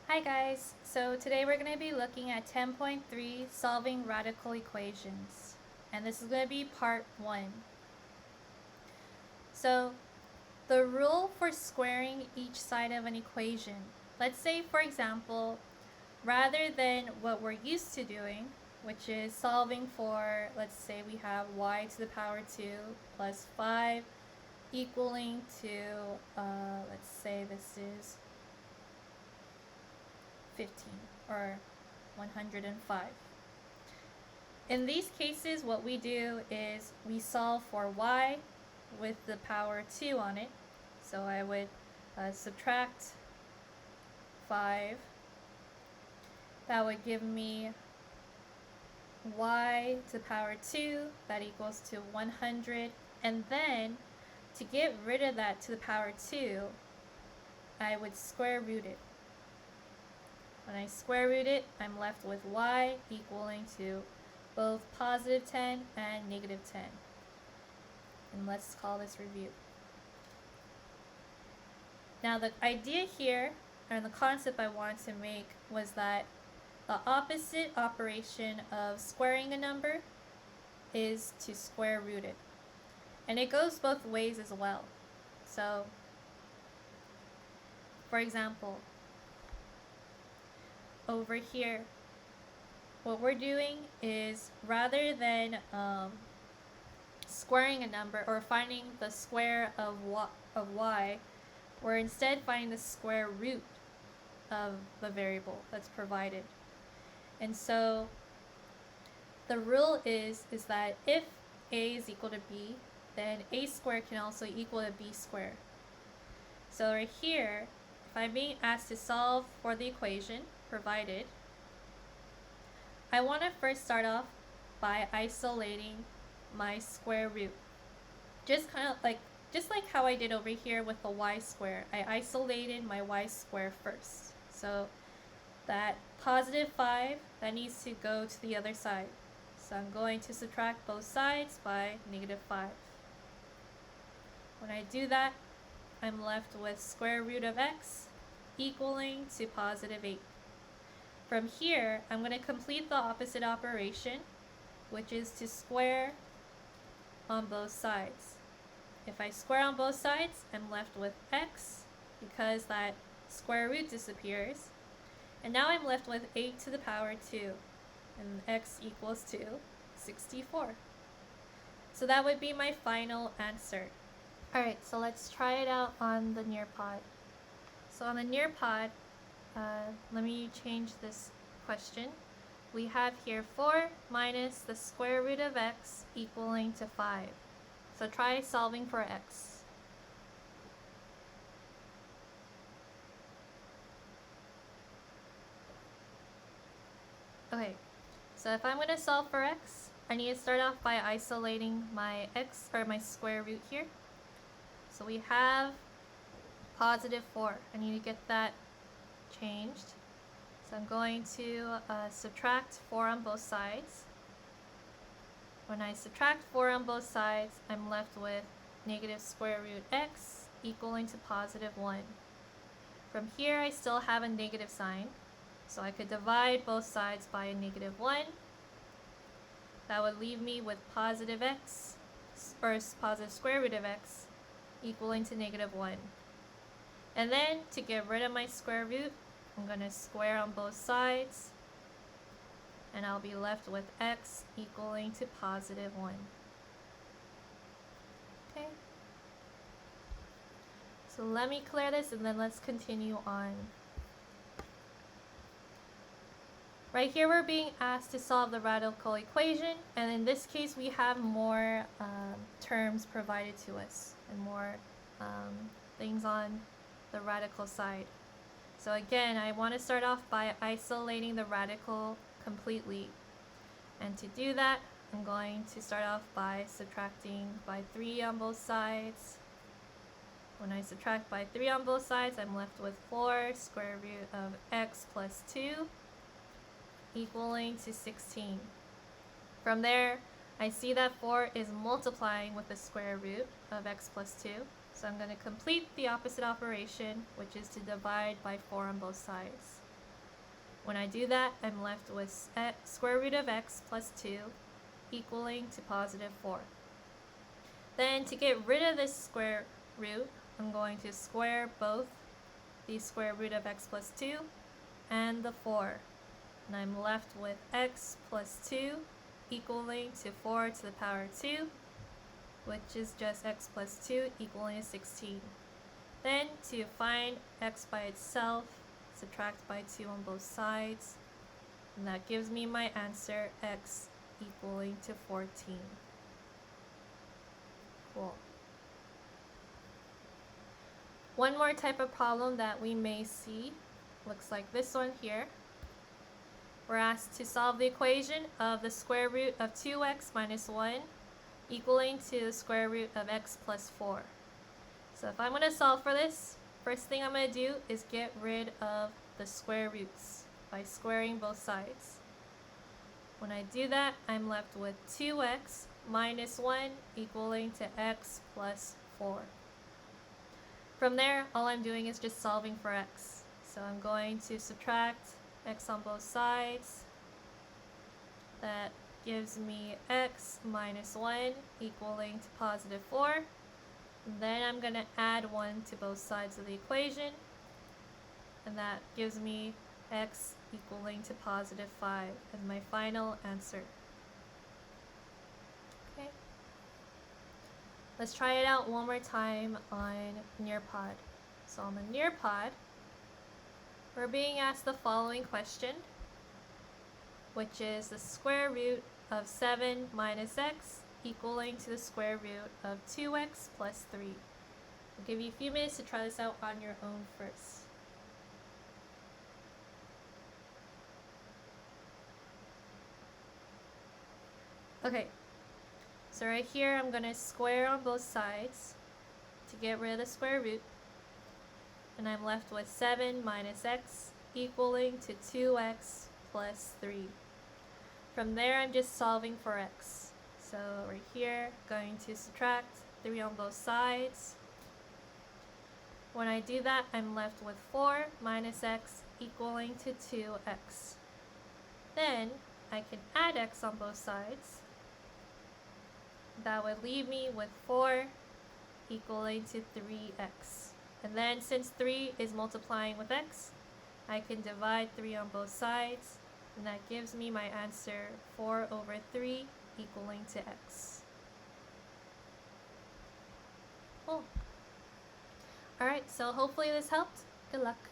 Hi guys, so today we're going to be looking at 10.3 solving radical equations, and this is going to be part 1. So the rule for squaring each side of an equation, let's say for example, rather than what we're used to doing, which is solving for, let's say we have y to the power 2 plus 5 equaling to, let's say this is 15 or 105. In these cases, what we do is we solve for y with the power 2 on it. So I would subtract 5. That would give me y to the power 2. That equals to 100. And then, to get rid of that to the power 2, I would square root it. When I square root it, I'm left with y equaling to both positive 10 and negative 10. And let's call this review. Now the idea here, and the concept I wanted to make, was that the opposite operation of squaring a number is to square root it. And it goes both ways as well. So, for example, over here, what we're doing is rather than squaring a number or finding the square of y, we're instead finding the square root of the variable that's provided. And so the rule is that if a is equal to b, then a squared can also equal to b squared. So right here, if I'm being asked to solve for the equation provided, I want to first start off by isolating my square root. Just like how I did over here with the y square, I isolated my y square first. So that positive 5, that needs to go to the other side. So I'm going to subtract both sides by negative 5. When I do that, I'm left with square root of x equaling to positive 8. From here, I'm going to complete the opposite operation, which is to square on both sides. If I square on both sides, I'm left with x because that square root disappears. And now I'm left with 8 to the power 2, and x equals to 64. So that would be my final answer. Alright, so let's try it out on the Nearpod. So on the Nearpod, let me change this question. We have here 4 minus the square root of x equaling to 5. So try solving for x. Okay, so if I'm going to solve for x, I need to start off by isolating my x, or my square root here. So we have positive 4. I need to get that changed. So I'm going to subtract 4 on both sides. When I subtract 4 on both sides, I'm left with negative square root x equaling to positive 1. From here, I still have a negative sign, so I could divide both sides by a negative 1. That would leave me with positive x, or positive square root of x, equaling to negative 1. And then, to get rid of my square root, I'm going to square on both sides, and I'll be left with x equaling to positive 1. Okay. So let me clear this and then let's continue on. Right here we're being asked to solve the radical equation, and in this case we have more terms provided to us and more things on the radical side. So again, I want to start off by isolating the radical completely. And to do that, I'm going to start off by subtracting by 3 on both sides. When I subtract by 3 on both sides, I'm left with 4 square root of x plus 2 equaling to 16. From there, I see that 4 is multiplying with the square root of x plus 2. So I'm going to complete the opposite operation, which is to divide by 4 on both sides. When I do that, I'm left with square root of x plus 2 equaling to positive 4. Then to get rid of this square root, I'm going to square both the square root of x plus 2 and the 4. And I'm left with x plus 2 equaling to 4 to the power 2, which is just x plus 2 equaling to 16. Then to find x by itself, subtract by 2 on both sides, and that gives me my answer, x equaling to 14. Cool. One more type of problem that we may see looks like this one here. We're asked to solve the equation of the square root of 2x minus 1 equaling to the square root of x plus 4. So if I'm going to solve for this, first thing I'm going to do is get rid of the square roots by squaring both sides. When I do that, I'm left with 2x minus 1 equaling to x plus 4. From there, all I'm doing is just solving for x. So I'm going to subtract x on both sides. That gives me x minus 1 equaling to positive 4. Then I'm going to add 1 to both sides of the equation, and that gives me x equaling to positive 5 as my final answer. Okay. Let's try it out one more time on Nearpod. So on the Nearpod, we're being asked the following question, which is the square root of 7 minus x equaling to the square root of 2x plus 3. I'll give you a few minutes to try this out on your own first. Okay, so right here I'm going to square on both sides to get rid of the square root, and I'm left with 7 minus x equaling to 2x plus 3. From there I'm just solving for x. So right here, going to subtract 3 on both sides. When I do that, I'm left with 4 minus x equaling to 2x. Then I can add x on both sides. That would leave me with 4 equaling to 3x. And then since 3 is multiplying with x, I can divide 3 on both sides, and that gives me my answer, 4 over 3 equaling to x. Cool. Alright, so hopefully this helped. Good luck.